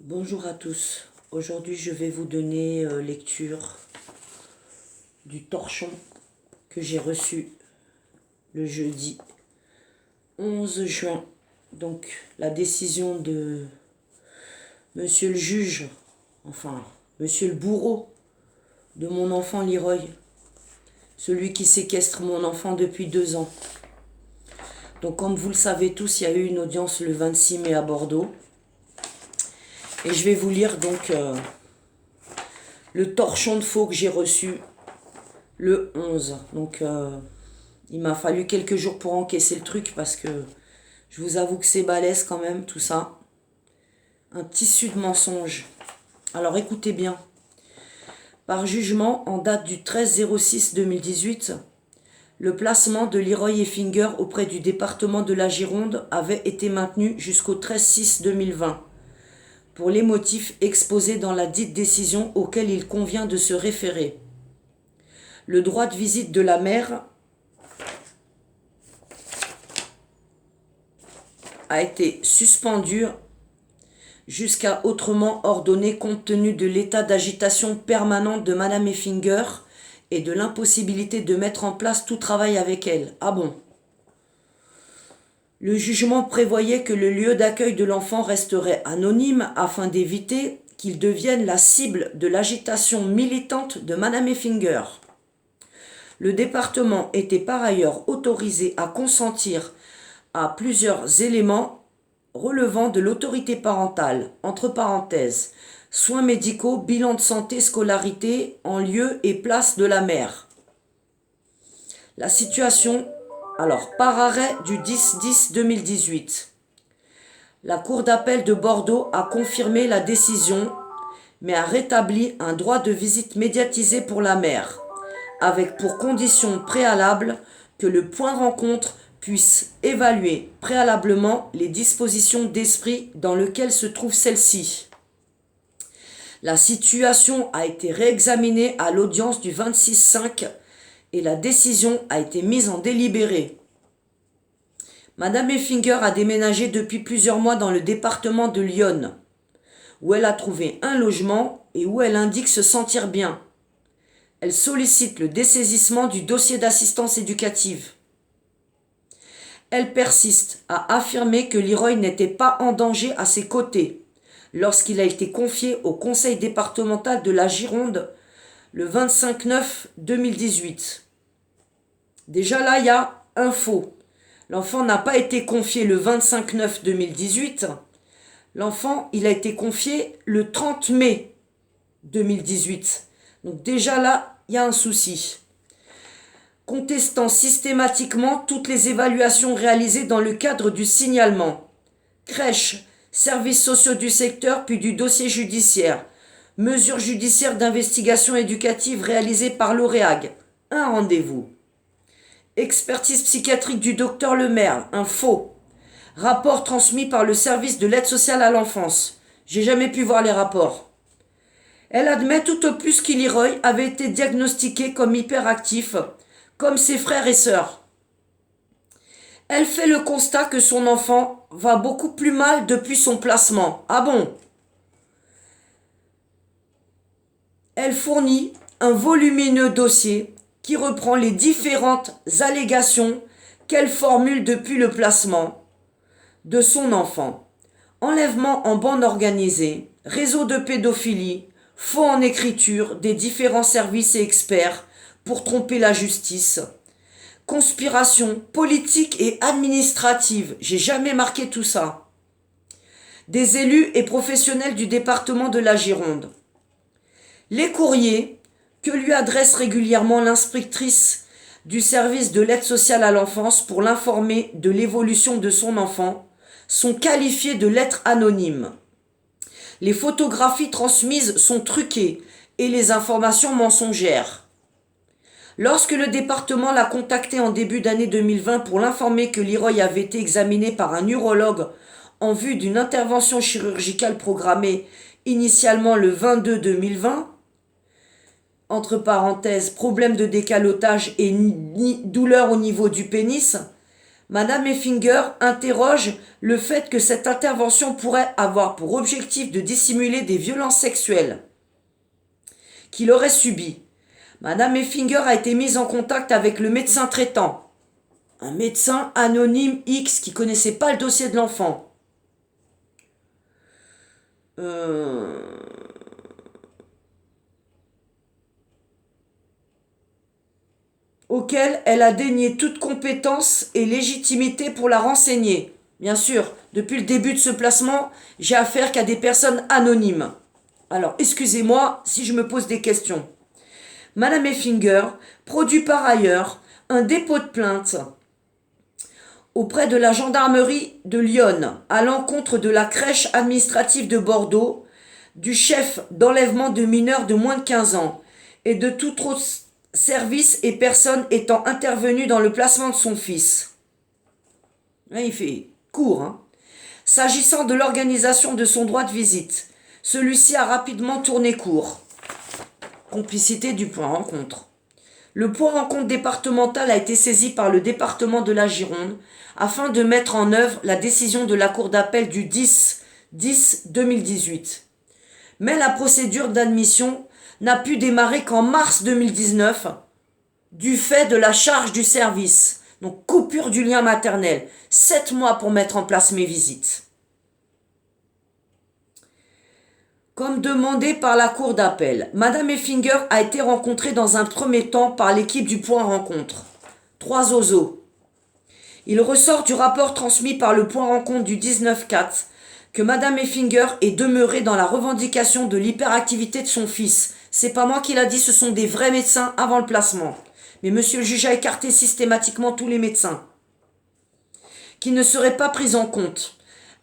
Bonjour à tous. Aujourd'hui, je vais vous donner lecture du torchon que j'ai reçu le jeudi 11 juin. Donc, la décision de monsieur le juge, enfin, monsieur le bourreau de mon enfant Leroy, celui qui séquestre mon enfant depuis 2 ans. Donc, comme vous le savez tous, il y a eu une audience le 26 mai à Bordeaux. Et je vais vous lire donc le torchon de faux que j'ai reçu le 11. Donc il m'a fallu quelques jours pour encaisser le truc parce que je vous avoue que c'est balèze quand même tout ça. Un tissu de mensonges. Alors écoutez bien. Par jugement en date du 13-06-2018, le placement de Leroy Effinger auprès du département de la Gironde avait été maintenu jusqu'au 13-06-2020. Pour les motifs exposés dans la dite décision auxquels il convient de se référer. Le droit de visite de la mère a été suspendu jusqu'à autrement ordonné compte tenu de l'état d'agitation permanente de Madame Effinger et de l'impossibilité de mettre en place tout travail avec elle. Ah bon ? Le jugement prévoyait que le lieu d'accueil de l'enfant resterait anonyme afin d'éviter qu'il devienne la cible de l'agitation militante de Madame Effinger. Le département était par ailleurs autorisé à consentir à plusieurs éléments relevant de l'autorité parentale, entre parenthèses, soins médicaux, bilan de santé, scolarité en lieu et place de la mère. La situation, alors, par arrêt du 10-10-2018, la Cour d'appel de Bordeaux a confirmé la décision, mais a rétabli un droit de visite médiatisé pour la mère, avec pour condition préalable que le point rencontre puisse évaluer préalablement les dispositions d'esprit dans lesquelles se trouve celle-ci. La situation a été réexaminée à l'audience du 26-5 et la décision a été mise en délibéré. Madame Effinger a déménagé depuis plusieurs mois dans le département de l'Yonne, où elle a trouvé un logement et où elle indique se sentir bien. Elle sollicite le dessaisissement du dossier d'assistance éducative. Elle persiste à affirmer que Leroy n'était pas en danger à ses côtés lorsqu'il a été confié au conseil départemental de la Gironde le 25/9/2018. Déjà là, il y a un faux. L'enfant n'a pas été confié le 25/9/2018. L'enfant, il a été confié le 30 mai 2018. Donc déjà là, il y a un souci. Contestant systématiquement toutes les évaluations réalisées dans le cadre du signalement. Crèche, services sociaux du secteur puis du dossier judiciaire. Mesures judiciaires d'investigation éducative réalisées par l'OREAG. Un rendez-vous. Expertise psychiatrique du docteur Lemaire. Un faux. Rapport transmis par le service de l'aide sociale à l'enfance. J'ai jamais pu voir les rapports. Elle admet tout au plus que Leroy avait été diagnostiqué comme hyperactif, comme ses frères et sœurs. Elle fait le constat que son enfant va beaucoup plus mal depuis son placement. Ah bon ? Elle fournit un volumineux dossier qui reprend les différentes allégations qu'elle formule depuis le placement de son enfant. Enlèvement en bande organisée, réseau de pédophilie, faux en écriture des différents services et experts pour tromper la justice, conspiration politique et administrative, j'ai jamais marqué tout ça, des élus et professionnels du département de la Gironde. Les courriers que lui adresse régulièrement l'inspectrice du service de l'aide sociale à l'enfance pour l'informer de l'évolution de son enfant sont qualifiés de lettres anonymes. Les photographies transmises sont truquées et les informations mensongères. Lorsque le département l'a contacté en début d'année 2020 pour l'informer que Leroy avait été examiné par un urologue en vue d'une intervention chirurgicale programmée initialement le 22/2020, entre parenthèses, problème de décalotage et douleur au niveau du pénis, Madame Effinger interroge le fait que cette intervention pourrait avoir pour objectif de dissimuler des violences sexuelles qu'il aurait subies. Madame Effinger a été mise en contact avec le médecin traitant, un médecin anonyme X qui connaissait pas le dossier de l'enfant. Auquel elle a dénié toute compétence et légitimité pour la renseigner. Bien sûr, depuis le début de ce placement, j'ai affaire qu'à des personnes anonymes. Alors, excusez-moi si je me pose des questions. Madame Effinger produit par ailleurs un dépôt de plainte auprès de la gendarmerie de Lyon à l'encontre de la crèche administrative de Bordeaux, du chef d'enlèvement de mineurs de moins de 15 ans et de tout autre service et personne étant intervenu dans le placement de son fils. Là, il fait court, hein. S'agissant de l'organisation de son droit de visite, celui-ci a rapidement tourné court. Complicité du point rencontre. Le point rencontre départemental a été saisi par le département de la Gironde afin de mettre en œuvre la décision de la Cour d'appel du 10-10-2018. Mais la procédure d'admission n'a pu démarrer qu'en mars 2019 du fait de la charge du service, donc coupure du lien maternel, 7 mois pour mettre en place mes visites. Comme demandé par la Cour d'appel, Madame Effinger a été rencontrée dans un premier temps par l'équipe du point rencontre. 3 oiseaux. Il ressort du rapport transmis par le point rencontre du 19-4 que Madame Effinger est demeurée dans la revendication de l'hyperactivité de son fils. C'est pas moi qui l'a dit, ce sont des vrais médecins avant le placement. Mais monsieur le juge a écarté systématiquement tous les médecins qui ne seraient pas pris en compte.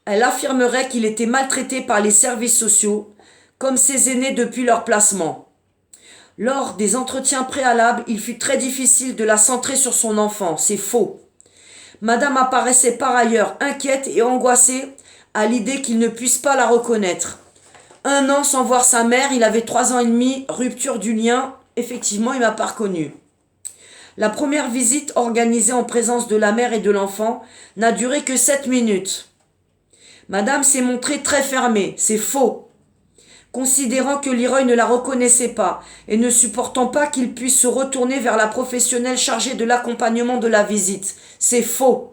Elle affirmerait qu'il était maltraité par les services sociaux, comme ses aînés depuis leur placement. Lors des entretiens préalables, il fut très difficile de la centrer sur son enfant. C'est faux. Madame apparaissait par ailleurs inquiète et angoissée à l'idée qu'il ne puisse pas la reconnaître. 1 an sans voir sa mère, il avait 3 ans et demi, rupture du lien. Effectivement, il m'a pas reconnu. La première visite organisée en présence de la mère et de l'enfant n'a duré que 7 minutes. Madame s'est montrée très fermée. C'est faux. Considérant que Leroy ne la reconnaissait pas et ne supportant pas qu'il puisse se retourner vers la professionnelle chargée de l'accompagnement de la visite. C'est faux.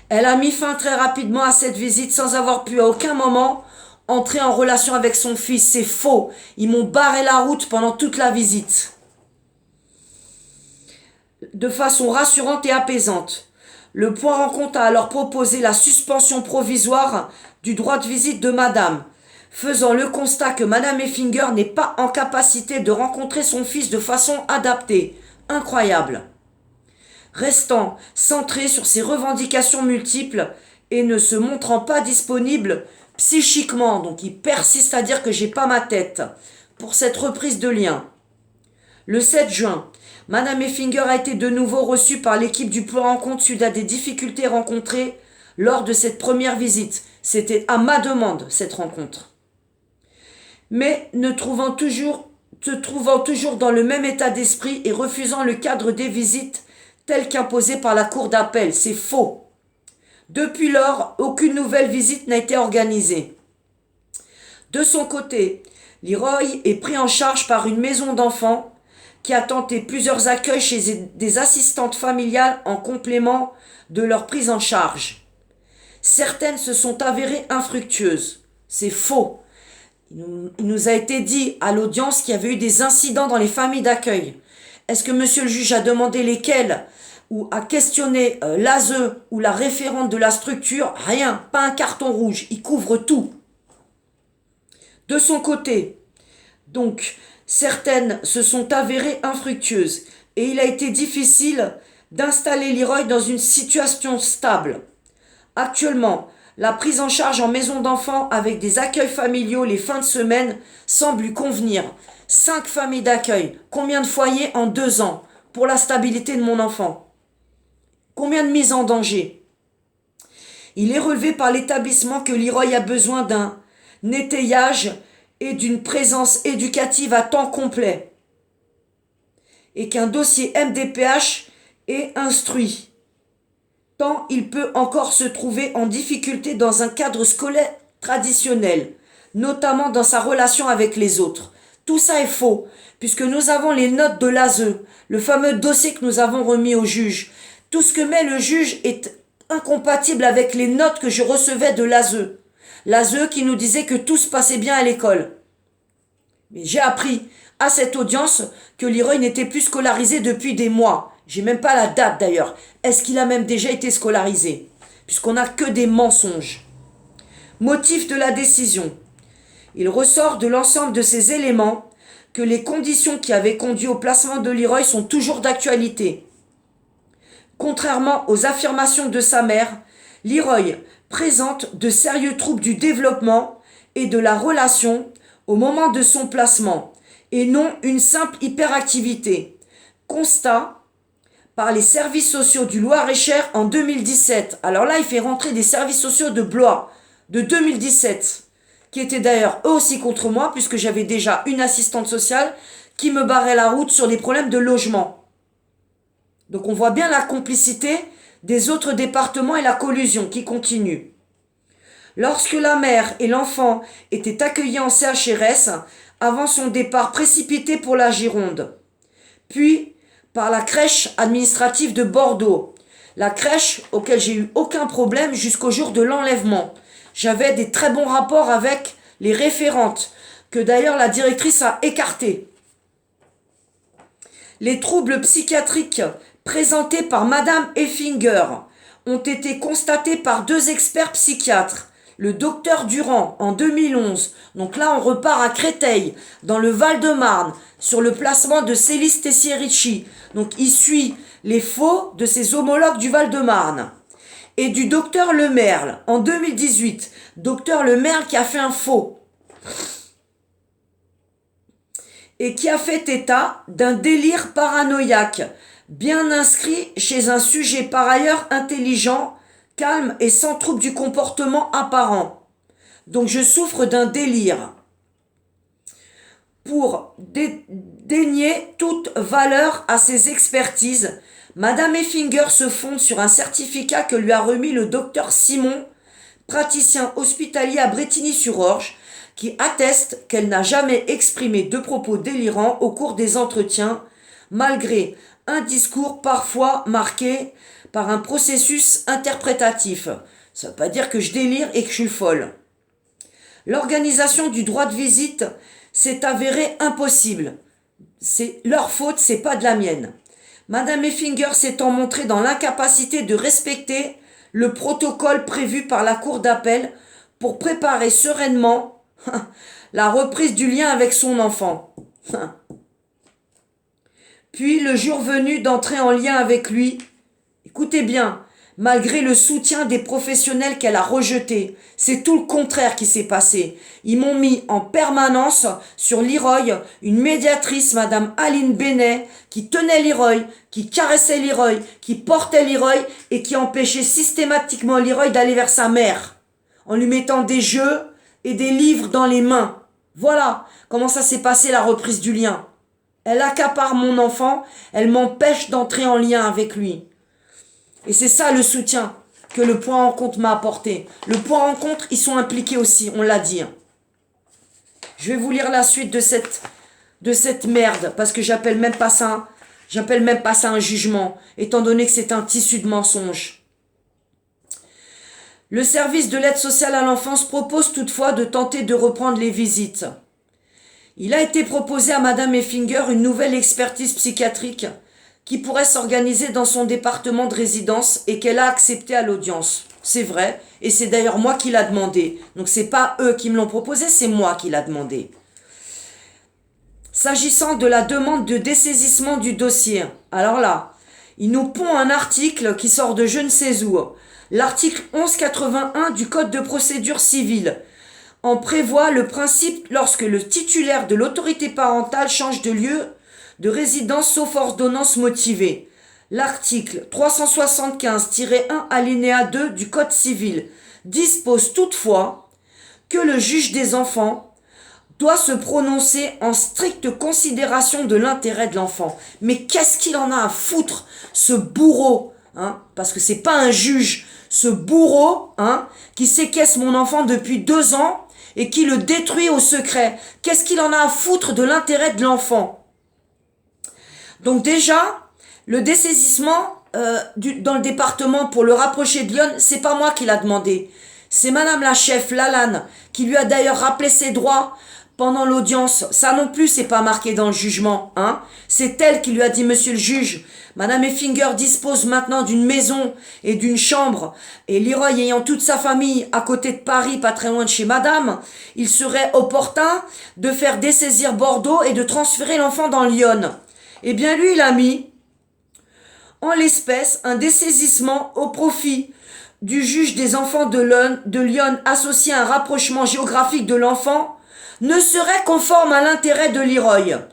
Elle a mis fin très rapidement à cette visite sans avoir pu à aucun moment entrer en relation avec son fils. C'est faux. Ils m'ont barré la route pendant toute la visite. De façon rassurante et apaisante. Le point rencontre a alors proposé la suspension provisoire du droit de visite de Madame, faisant le constat que Madame Effinger n'est pas en capacité de rencontrer son fils de façon adaptée. Incroyable. Restant centré sur ses revendications multiples et ne se montrant pas disponible psychiquement, donc il persiste à dire que j'ai pas ma tête, pour cette reprise de lien. Le 7 juin, Madame Effinger a été de nouveau reçue par l'équipe du point rencontre suite à des difficultés rencontrées lors de cette première visite. C'était à ma demande, cette rencontre. Mais se trouvant toujours dans le même état d'esprit et refusant le cadre des visites tel qu'imposé par la Cour d'appel. C'est faux. Depuis lors, aucune nouvelle visite n'a été organisée. De son côté, Leroy est pris en charge par une maison d'enfants qui a tenté plusieurs accueils chez des assistantes familiales en complément de leur prise en charge. Certaines se sont avérées infructueuses. C'est faux. Il nous a été dit à l'audience qu'il y avait eu des incidents dans les familles d'accueil. Est-ce que monsieur le juge a demandé lesquels ou a questionné l'ASE ou la référente de la structure? Rien, pas un carton rouge, il couvre tout. De son côté, donc, certaines se sont avérées infructueuses et il a été difficile d'installer Leroy dans une situation stable. Actuellement, la prise en charge en maison d'enfants avec des accueils familiaux les fins de semaine semble lui convenir. 5 familles d'accueil, combien de foyers en 2 ans pour la stabilité de mon enfant? Combien de mises en danger? Il est relevé par l'établissement que Leroy a besoin d'un étayage et d'une présence éducative à temps complet et qu'un dossier MDPH est instruit. tant il peut encore se trouver en difficulté dans un cadre scolaire traditionnel, notamment dans sa relation avec les autres. Tout ça est faux, puisque nous avons les notes de l'ASE, le fameux dossier que nous avons remis au juge. Tout ce que met le juge est incompatible avec les notes que je recevais de l'ASE. L'ASE qui nous disait que tout se passait bien à l'école. Mais j'ai appris à cette audience que Leroy n'était plus scolarisé depuis des mois. J'ai même pas la date d'ailleurs. Est-ce qu'il a même déjà été scolarisé? Puisqu'on n'a que des mensonges. Motif de la décision. Il ressort de l'ensemble de ces éléments que les conditions qui avaient conduit au placement de Leroy sont toujours d'actualité. Contrairement aux affirmations de sa mère, Leroy présente de sérieux troubles du développement et de la relation au moment de son placement, et non une simple hyperactivité. Constat par les services sociaux du Loir-et-Cher en 2017. Alors là, il fait rentrer des services sociaux de Blois de 2017, qui étaient d'ailleurs eux aussi contre moi, puisque j'avais déjà une assistante sociale qui me barrait la route sur des problèmes de logement. Donc on voit bien la complicité des autres départements et la collusion qui continue. Lorsque la mère et l'enfant étaient accueillis en CHRS avant son départ précipité pour la Gironde, puis par la crèche administrative de Bordeaux, la crèche auquel j'ai eu aucun problème jusqu'au jour de l'enlèvement. J'avais des très bons rapports avec les référentes, que d'ailleurs la directrice a écartées. Les troubles psychiatriques présentés par Madame Effinger ont été constatés par 2 experts psychiatres, le docteur Durand en 2011. Donc là, on repart à Créteil, dans le Val-de-Marne, sur le placement de Célis Tessier-Ricci. Donc il suit les faux de ses homologues du Val-de-Marne. Et du docteur Lemerle en 2018. Docteur Lemerle qui a fait un faux. Et qui a fait état d'un délire paranoïaque, bien inscrit chez un sujet par ailleurs intelligent, calme et sans trouble du comportement apparent. Donc je souffre d'un délire. Pour dénier toute valeur à ces expertises, Madame Effinger se fonde sur un certificat que lui a remis le docteur Simon, praticien hospitalier à Brétigny-sur-Orge, qui atteste qu'elle n'a jamais exprimé de propos délirants au cours des entretiens, malgré un discours parfois marqué par un processus interprétatif. Ça ne veut pas dire que je délire et que je suis folle. L'organisation du droit de visite s'est avérée impossible. C'est leur faute, c'est pas de la mienne. Madame Effinger s'étant montrée dans l'incapacité de respecter le protocole prévu par la cour d'appel pour préparer sereinement la reprise du lien avec son enfant. Puis, le jour venu d'entrer en lien avec lui, écoutez bien, malgré le soutien des professionnels qu'elle a rejetés, c'est tout le contraire qui s'est passé. Ils m'ont mis en permanence sur Leroy une médiatrice, Madame Aline Benet, qui tenait Leroy, qui caressait Leroy, qui portait Leroy et qui empêchait systématiquement Leroy d'aller vers sa mère, en lui mettant des jeux et des livres dans les mains. Voilà comment ça s'est passé la reprise du lien. Elle accapare mon enfant, elle m'empêche d'entrer en lien avec lui. Et c'est ça le soutien que le point rencontre m'a apporté. Le point rencontre, ils sont impliqués aussi, on l'a dit. Je vais vous lire la suite de cette merde, parce que j'appelle même pas ça un jugement, étant donné que c'est un tissu de mensonges. Le service de l'aide sociale à l'enfance propose toutefois de tenter de reprendre les visites. Il a été proposé à Madame Effinger une nouvelle expertise psychiatrique qui pourrait s'organiser dans son département de résidence et qu'elle a accepté à l'audience. C'est vrai, et c'est d'ailleurs moi qui l'a demandé. Donc c'est pas eux qui me l'ont proposé, c'est moi qui l'a demandé. S'agissant de la demande de dessaisissement du dossier, alors là, il nous pond un article qui sort de je ne sais où. L'article 1181 du Code de procédure civile en prévoit le principe lorsque le titulaire de l'autorité parentale change de lieu de résidence sauf ordonnance motivée. L'article 375-1 alinéa 2 du Code civil dispose toutefois que le juge des enfants doit se prononcer en stricte considération de l'intérêt de l'enfant. Mais qu'est-ce qu'il en a à foutre, ce bourreau, hein, parce que c'est pas un juge, ce bourreau, hein, qui séquestre mon enfant depuis 2 ans et qui le détruit au secret. Qu'est-ce qu'il en a à foutre de l'intérêt de l'enfant? Donc déjà, le dessaisissement dans le département pour le rapprocher de Lyon, c'est pas moi qui l'a demandé. C'est Madame la chef Lalanne qui lui a d'ailleurs rappelé ses droits pendant l'audience. Ça non plus, c'est pas marqué dans le jugement, hein. C'est elle qui lui a dit, monsieur le juge, Madame Effinger dispose maintenant d'une maison et d'une chambre, et Leroy ayant toute sa famille à côté de Paris, pas très loin de chez Madame, il serait opportun de faire dessaisir Bordeaux et de transférer l'enfant dans Lyon. Eh bien lui, il a mis en l'espèce un dessaisissement au profit du juge des enfants de Lyon associé à un rapprochement géographique de l'enfant ne serait conforme à l'intérêt de Leroy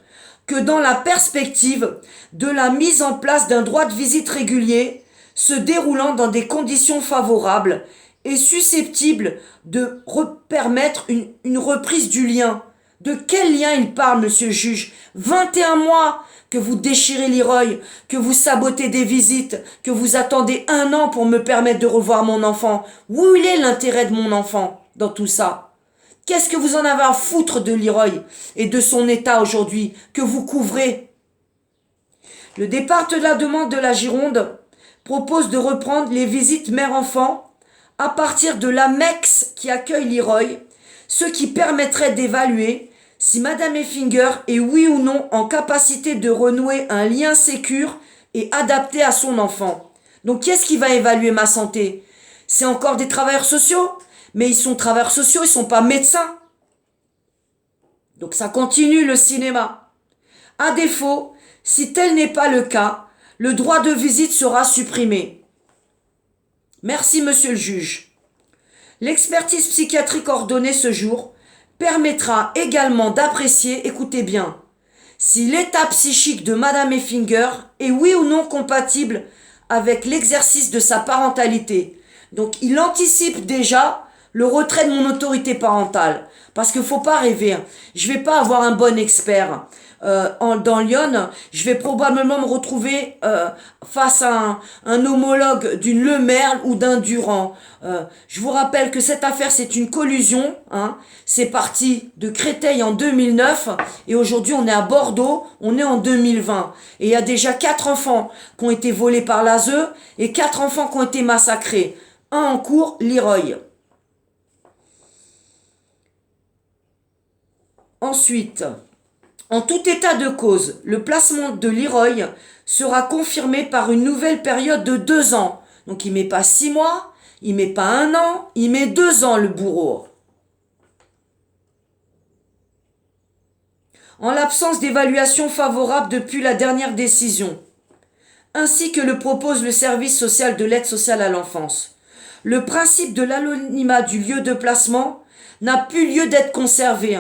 que dans la perspective de la mise en place d'un droit de visite régulier se déroulant dans des conditions favorables et susceptibles de permettre une reprise du lien. De quel lien il parle, monsieur le juge? 21 mois que vous déchirez Leroy, que vous sabotez des visites, que vous attendez 1 an pour me permettre de revoir mon enfant. Où il est l'intérêt de mon enfant dans tout ça? Qu'est-ce que vous en avez à foutre de Leroy et de son état aujourd'hui que vous couvrez? Le départ de la demande de la Gironde propose de reprendre les visites mère-enfant à partir de l'AMEX qui accueille Leroy, ce qui permettrait d'évaluer si Madame Effinger est oui ou non en capacité de renouer un lien sécure et adapté à son enfant. Donc qui est-ce qui va évaluer ma santé? C'est encore des travailleurs sociaux? Mais ils sont travailleurs sociaux, ils ne sont pas médecins. Donc ça continue le cinéma. À défaut, si tel n'est pas le cas, le droit de visite sera supprimé. Merci, monsieur le juge. L'expertise psychiatrique ordonnée ce jour permettra également d'apprécier, écoutez bien, si l'état psychique de Madame Effinger est oui ou non compatible avec l'exercice de sa parentalité. Donc il anticipe déjà le retrait de mon autorité parentale. Parce qu'il ne faut pas rêver. Je ne vais pas avoir un bon expert dans Lyon. Je vais probablement me retrouver face à un homologue d'une Lemerle ou d'un Durand. Je vous rappelle que cette affaire, c'est une collusion. Hein. C'est parti de Créteil en 2009. Et aujourd'hui, on est à Bordeaux. On est en 2020. Et il y a déjà 4 enfants qui ont été volés par l'ASE et 4 enfants qui ont été massacrés. Un en cours, Leroy. Ensuite, en tout état de cause, le placement de Leroy sera confirmé par une nouvelle période de 2 ans. Donc il ne met pas 6 mois, il ne met pas 1 an, il met 2 ans le bourreau. En l'absence d'évaluation favorable depuis la dernière décision, ainsi que le propose le service social de l'aide sociale à l'enfance, le principe de l'anonymat du lieu de placement n'a plus lieu d'être conservé.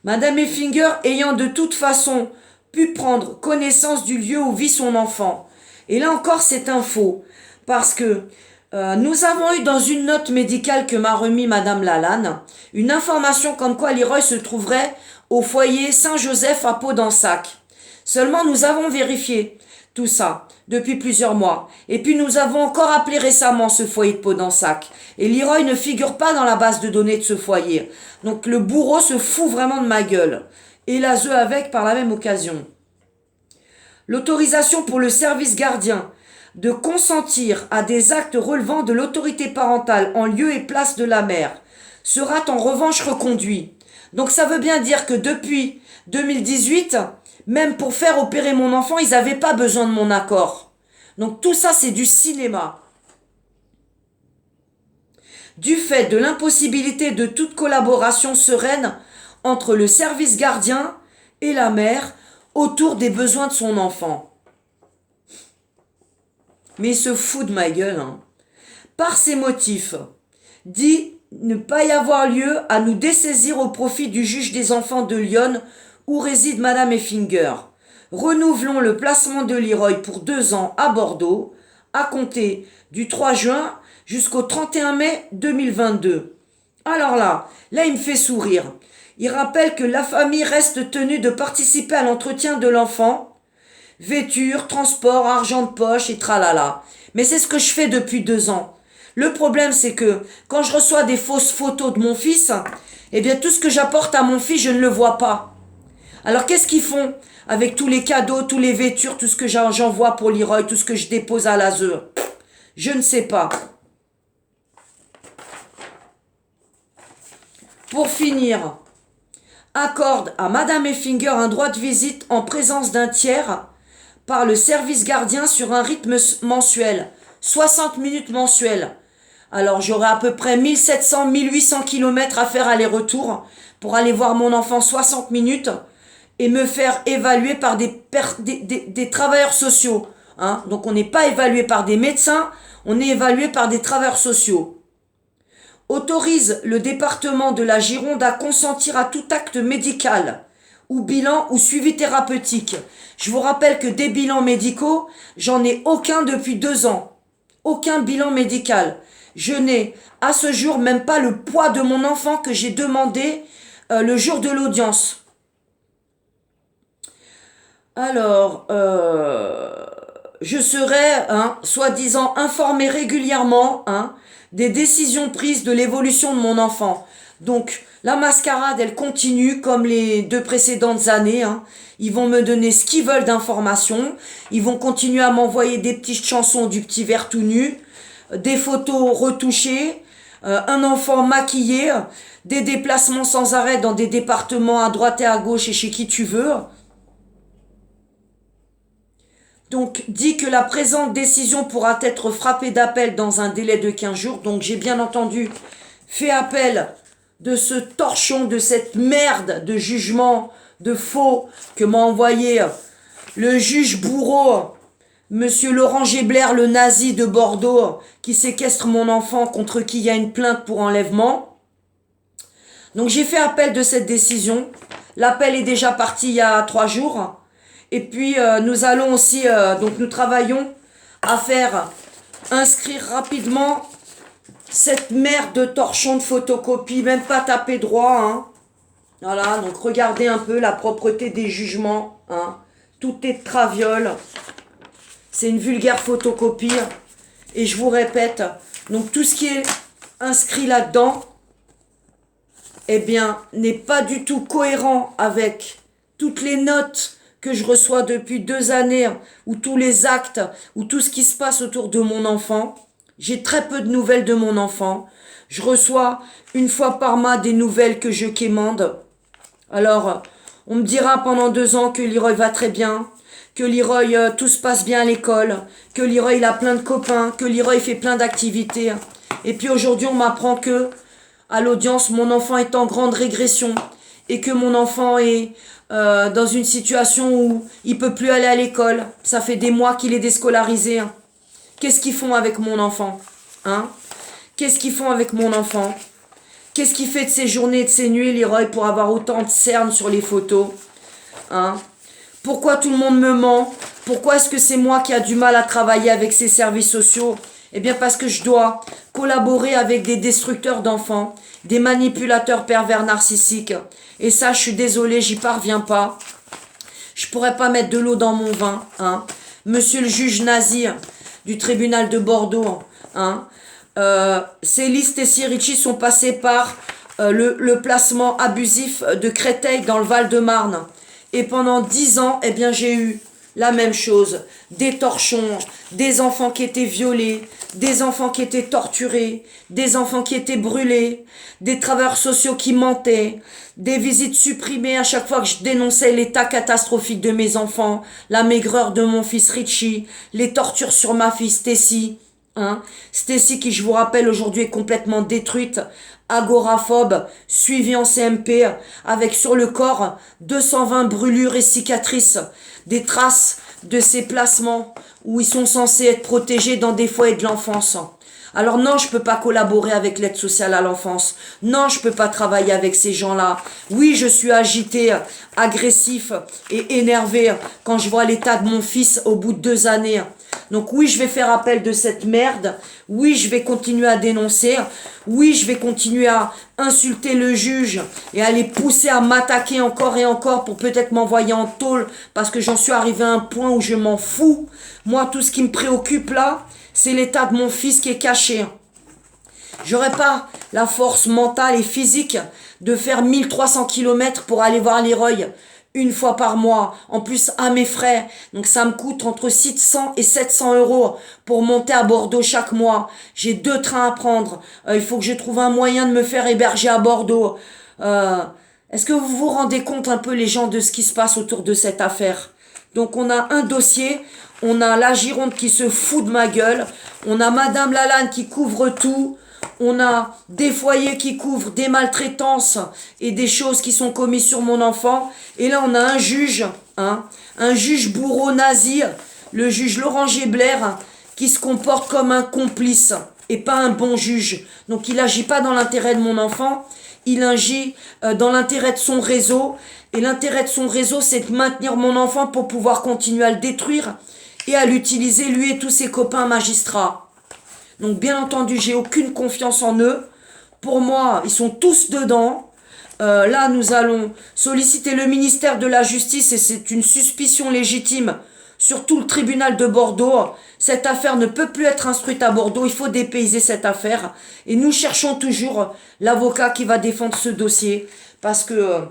Madame Effinger ayant de toute façon pu prendre connaissance du lieu où vit son enfant. Et là encore, c'est un faux, parce que nous avons eu dans une note médicale que m'a remis Madame Lalanne, une information comme quoi Leroy se trouverait au foyer Saint-Joseph à Pau-d'Ensac. Seulement, nous avons vérifié tout ça depuis plusieurs mois. Et puis nous avons encore appelé récemment ce foyer de Pau-d'Ensac. Et Leroy ne figure pas dans la base de données de ce foyer. Donc le bourreau se fout vraiment de ma gueule. Et l'ASE avec par la même occasion. L'autorisation pour le service gardien de consentir à des actes relevant de l'autorité parentale en lieu et place de la mère sera en revanche reconduit. Donc ça veut bien dire que depuis 2018, même pour faire opérer mon enfant, ils n'avaient pas besoin de mon accord. Donc tout ça, c'est du cinéma. Du fait de l'impossibilité de toute collaboration sereine entre le service gardien et la mère autour des besoins de son enfant. Mais il se fout de ma gueule. Hein. Par ces motifs, dit ne pas y avoir lieu à nous dessaisir au profit du juge des enfants de Lyon où réside Madame Effinger. Renouvelons le placement de Leroy pour 2 ans à Bordeaux, à compter du 3 juin jusqu'au 31 mai 2022. Alors là, il me fait sourire. Il rappelle que la famille reste tenue de participer à l'entretien de l'enfant, vêture, transport, argent de poche et tralala. Mais c'est ce que je fais depuis 2 ans. Le problème, c'est que quand je reçois des fausses photos de mon fils, eh bien tout ce que j'apporte à mon fils, je ne le vois pas. Alors qu'est-ce qu'ils font avec tous les cadeaux, tous les vêtures, tout ce que j'envoie pour Leroy, tout ce que je dépose à l'ASE? Je ne sais pas. Pour finir, accorde à Madame Effinger un droit de visite en présence d'un tiers par le service gardien sur un rythme mensuel, 60 minutes mensuelles. Alors j'aurai à peu près 1700-1800 km à faire aller-retour pour aller voir mon enfant 60 minutes et me faire évaluer par des travailleurs sociaux. Hein. Donc on n'est pas évalué par des médecins, on est évalué par des travailleurs sociaux. Autorise le département de la Gironde à consentir à tout acte médical ou bilan ou suivi thérapeutique. Je vous rappelle que des bilans médicaux, j'en ai aucun depuis 2 ans. Aucun bilan médical. Je n'ai à ce jour même pas le poids de mon enfant que j'ai demandé le jour de l'audience. Alors, je serai, soi-disant, informé régulièrement des décisions prises de l'évolution de mon enfant. Donc, la mascarade, elle continue comme les 2 précédentes années. Ils vont me donner ce qu'ils veulent d'informations. Ils vont continuer à m'envoyer des petites chansons du petit vert tout nu, des photos retouchées, un enfant maquillé, des déplacements sans arrêt dans des départements à droite et à gauche et chez qui tu veux. Donc, dit que la présente décision pourra être frappée d'appel dans un délai de 15 jours. Donc, j'ai bien entendu fait appel de ce torchon, de cette merde de jugement de faux que m'a envoyé le juge bourreau, monsieur Laurent Gébler, le nazi de Bordeaux, qui séquestre mon enfant, contre qui il y a une plainte pour enlèvement. Donc, j'ai fait appel de cette décision. L'appel est déjà parti il y a 3 jours. Et puis, nous allons aussi, donc nous travaillons à faire inscrire rapidement cette merde de torchon de photocopie, même pas taper droit. Voilà, donc regardez un peu la propreté des jugements. Tout est traviole. C'est une vulgaire photocopie. Et je vous répète, donc tout ce qui est inscrit là-dedans, eh bien, n'est pas du tout cohérent avec toutes les notes que je reçois depuis 2 années, ou tous les actes, ou tout ce qui se passe autour de mon enfant. J'ai très peu de nouvelles de mon enfant. Je reçois 1 fois par mois des nouvelles que je quémande. Alors, on me dira pendant 2 ans que Leroy va très bien, que Leroy, tout se passe bien à l'école, que Leroy, il a plein de copains, que Leroy fait plein d'activités. Et puis aujourd'hui, on m'apprend que, à l'audience, mon enfant est en grande régression et que mon enfant est dans une situation où il peut plus aller à l'école. Ça fait des mois qu'il est déscolarisé. Qu'est-ce qu'ils font avec mon enfant? Qu'est-ce qu'ils font avec mon enfant? Qu'est-ce qu'il fait de ses journées et de ses nuits, Leroy, pour avoir autant de cernes sur les photos? Pourquoi tout le monde me ment? Pourquoi est-ce que c'est moi qui a du mal à travailler avec ces services sociaux? Eh bien parce que je dois collaborer avec des destructeurs d'enfants, des manipulateurs pervers narcissiques. Et ça, je suis désolée, j'y parviens pas. Je pourrais pas mettre de l'eau dans mon vin. Monsieur le juge nazi du tribunal de Bordeaux, Céliste et Sirici sont passés par le placement abusif de Créteil dans le Val-de-Marne. Et pendant 10 ans, eh bien, j'ai eu la même chose. Des torchons, des enfants qui étaient violés, des enfants qui étaient torturés, des enfants qui étaient brûlés, des travailleurs sociaux qui mentaient, des visites supprimées à chaque fois que je dénonçais l'état catastrophique de mes enfants, la maigreur de mon fils Richie, les tortures sur ma fille Stacy. Stacy qui, je vous rappelle, aujourd'hui est complètement détruite, agoraphobe, suivie en CMP, avec sur le corps 220 brûlures et cicatrices, des traces de ces placements où ils sont censés être protégés dans des foyers de l'enfance. Alors non, je peux pas collaborer avec l'aide sociale à l'enfance. Non, je peux pas travailler avec ces gens-là. Oui, je suis agité, agressif et énervé quand je vois l'état de mon fils au bout de 2 années. Donc oui, je vais faire appel de cette merde. Oui, je vais continuer à dénoncer. Oui, je vais continuer à insulter le juge et à les pousser à m'attaquer encore et encore pour peut-être m'envoyer en tôle parce que j'en suis arrivé à un point où je m'en fous. Moi, tout ce qui me préoccupe là, c'est l'état de mon fils qui est caché. J'aurais pas la force mentale et physique de faire 1300 km pour aller voir Leroy une fois par mois, en plus à mes frais. Donc ça me coûte entre 600 et 700 euros pour monter à Bordeaux chaque mois. J'ai 2 trains à prendre. Il faut que je trouve un moyen de me faire héberger à Bordeaux. Est-ce que vous vous rendez compte un peu les gens de ce qui se passe autour de cette affaire? Donc on a un dossier, on a la Gironde qui se fout de ma gueule, on a Madame Lalanne qui couvre tout, on a des foyers qui couvrent des maltraitances et des choses qui sont commises sur mon enfant. Et là, on a un juge bourreau nazi, le juge Laurent Gébler, qui se comporte comme un complice et pas un bon juge. Donc, il n'agit pas dans l'intérêt de mon enfant, il agit dans l'intérêt de son réseau. Et l'intérêt de son réseau, c'est de maintenir mon enfant pour pouvoir continuer à le détruire et à l'utiliser, lui et tous ses copains magistrats. Donc bien entendu, j'ai aucune confiance en eux. Pour moi, ils sont tous dedans. Là, nous allons solliciter le ministère de la Justice et c'est une suspicion légitime sur tout le tribunal de Bordeaux. Cette affaire ne peut plus être instruite à Bordeaux. Il faut dépayser cette affaire. Et nous cherchons toujours l'avocat qui va défendre ce dossier parce que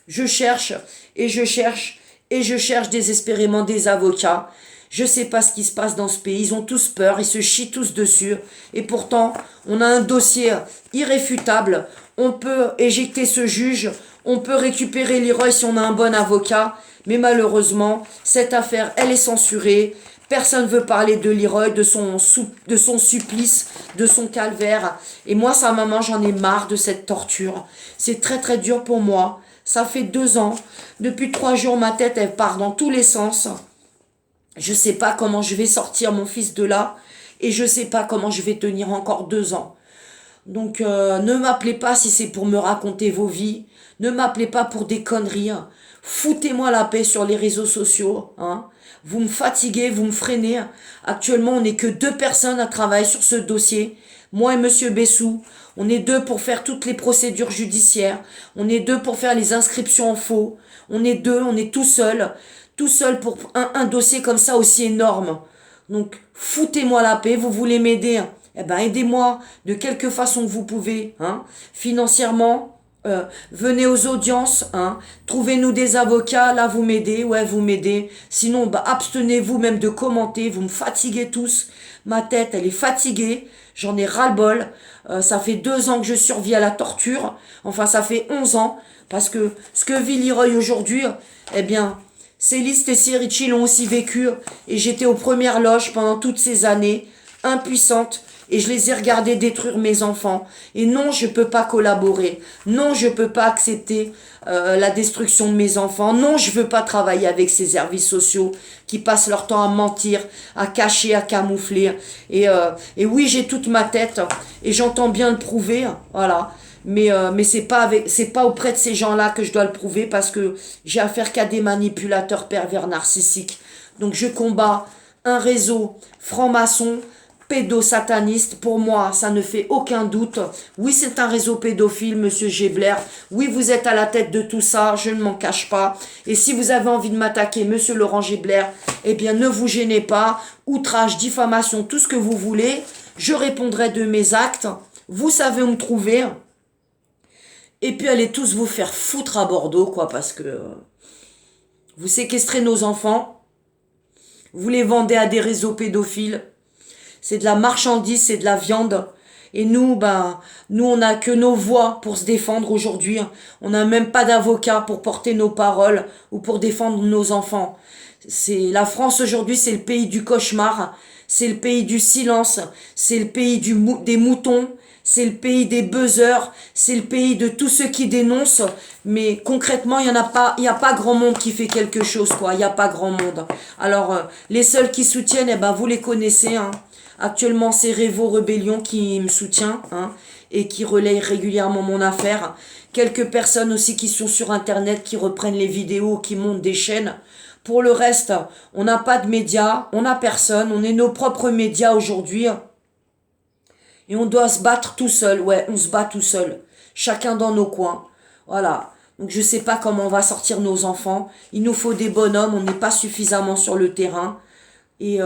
je cherche et je cherche et je cherche désespérément des avocats. Je sais pas ce qui se passe dans ce pays, ils ont tous peur, ils se chient tous dessus. Et pourtant, on a un dossier irréfutable. On peut éjecter ce juge, on peut récupérer Leroy si on a un bon avocat. Mais malheureusement, cette affaire, elle est censurée. Personne ne veut parler de Leroy, de son supplice, de son calvaire. Et moi, sa maman, j'en ai marre de cette torture. C'est très très dur pour moi. Ça fait 2 ans. Depuis 3 jours, ma tête, elle part dans tous les sens. Je sais pas comment je vais sortir mon fils de là et je sais pas comment je vais tenir encore 2 ans. Donc ne m'appelez pas si c'est pour me raconter vos vies. Ne m'appelez pas pour des conneries. Foutez-moi la paix sur les réseaux sociaux. Vous me fatiguez, vous me freinez. Actuellement, on n'est que 2 personnes à travailler sur ce dossier. Moi et Monsieur Bessou. On est 2 pour faire toutes les procédures judiciaires. On est 2 pour faire les inscriptions en faux. On est 2, on est tout seul. Tout seul pour un dossier comme ça aussi énorme. Donc, foutez-moi la paix, vous voulez m'aider, eh ben aidez-moi de quelque façon que vous pouvez, financièrement, venez aux audiences, trouvez-nous des avocats, là vous m'aidez, ouais vous m'aidez, sinon abstenez-vous même de commenter, vous me fatiguez tous, ma tête elle est fatiguée, j'en ai ras-le-bol, ça fait 2 ans que je survis à la torture, enfin ça fait 11 ans, parce que ce que vit Leroy aujourd'hui, eh bien, Céliste et Sirichi l'ont aussi vécu et j'étais aux premières loges pendant toutes ces années, impuissante, et je les ai regardés détruire mes enfants. Et non, je ne peux pas collaborer. Non, je ne peux pas accepter la destruction de mes enfants. Non, je ne veux pas travailler avec ces services sociaux qui passent leur temps à mentir, à cacher, à camoufler. Et oui, j'ai toute ma tête et j'entends bien le prouver. Voilà. Mais c'est pas auprès de ces gens-là que je dois le prouver parce que j'ai affaire qu'à des manipulateurs pervers narcissiques. Donc je combats un réseau franc-maçon, pédosataniste. Pour moi, ça ne fait aucun doute. Oui, c'est un réseau pédophile, Monsieur Gébler. Oui, vous êtes à la tête de tout ça, je ne m'en cache pas. Et si vous avez envie de m'attaquer, Monsieur Laurent Gébler, eh bien ne vous gênez pas. Outrage, diffamation, tout ce que vous voulez. Je répondrai de mes actes. Vous savez où me trouver. Et puis allez tous vous faire foutre à Bordeaux, quoi, parce que vous séquestrez nos enfants, vous les vendez à des réseaux pédophiles, c'est de la marchandise, c'est de la viande. Et nous, on n'a que nos voix pour se défendre aujourd'hui. On n'a même pas d'avocat pour porter nos paroles ou pour défendre nos enfants. La France aujourd'hui, c'est le pays du cauchemar, c'est le pays du silence, c'est le pays des moutons, c'est le pays des buzzers, c'est le pays de tous ceux qui dénoncent, mais concrètement, il y a pas grand monde qui fait quelque chose, quoi. Il n'y a pas grand monde. Alors, les seuls qui soutiennent, vous les connaissez, Actuellement, c'est Révo Rebellion qui me soutient, et qui relaye régulièrement mon affaire. Quelques personnes aussi qui sont sur Internet, qui reprennent les vidéos, qui montent des chaînes Pour le reste, on n'a pas de médias, on n'a personne, on est nos propres médias aujourd'hui. Et on doit se battre tout seul, ouais, on se bat tout seul. Chacun dans nos coins. Voilà. Donc je sais pas comment on va sortir nos enfants. Il nous faut des bonhommes, on n'est pas suffisamment sur le terrain. Et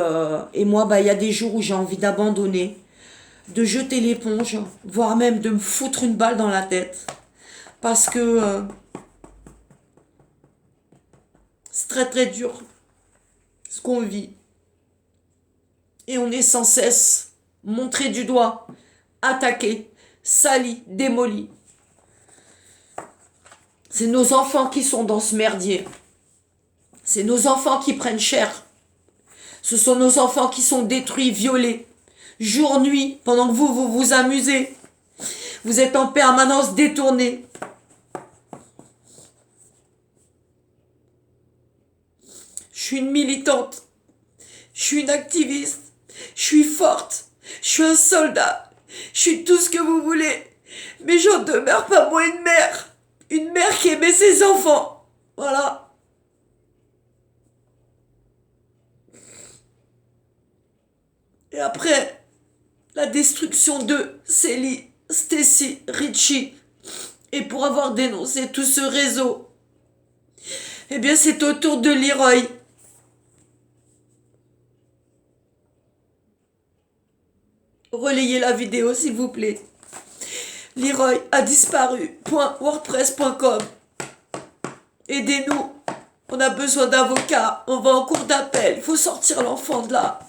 moi, bah, il y a des jours où j'ai envie d'abandonner, de jeter l'éponge, voire même de me foutre une balle dans la tête. Parce que c'est très très dur ce qu'on vit. Et on est sans cesse montré du doigt, attaqué, sali, démoli. C'est nos enfants qui sont dans ce merdier. C'est nos enfants qui prennent cher. Ce sont nos enfants qui sont détruits, violés, jour, nuit, pendant que vous vous amusez. Vous êtes en permanence détournés. Je suis une militante. Je suis une activiste. Je suis forte. Je suis un soldat. Je suis tout ce que vous voulez. Mais j'en demeure pas moins une mère. Une mère qui aimait ses enfants. Voilà. Et après, la destruction de Célie, Stacy, Richie. Et pour avoir dénoncé tout ce réseau, eh bien c'est au tour de Leroy. Relayez la vidéo s'il vous plaît. Leroy a disparu.wordpress.com. Aidez-nous. On a besoin d'avocats. On va en cours d'appel. Il faut sortir l'enfant de là.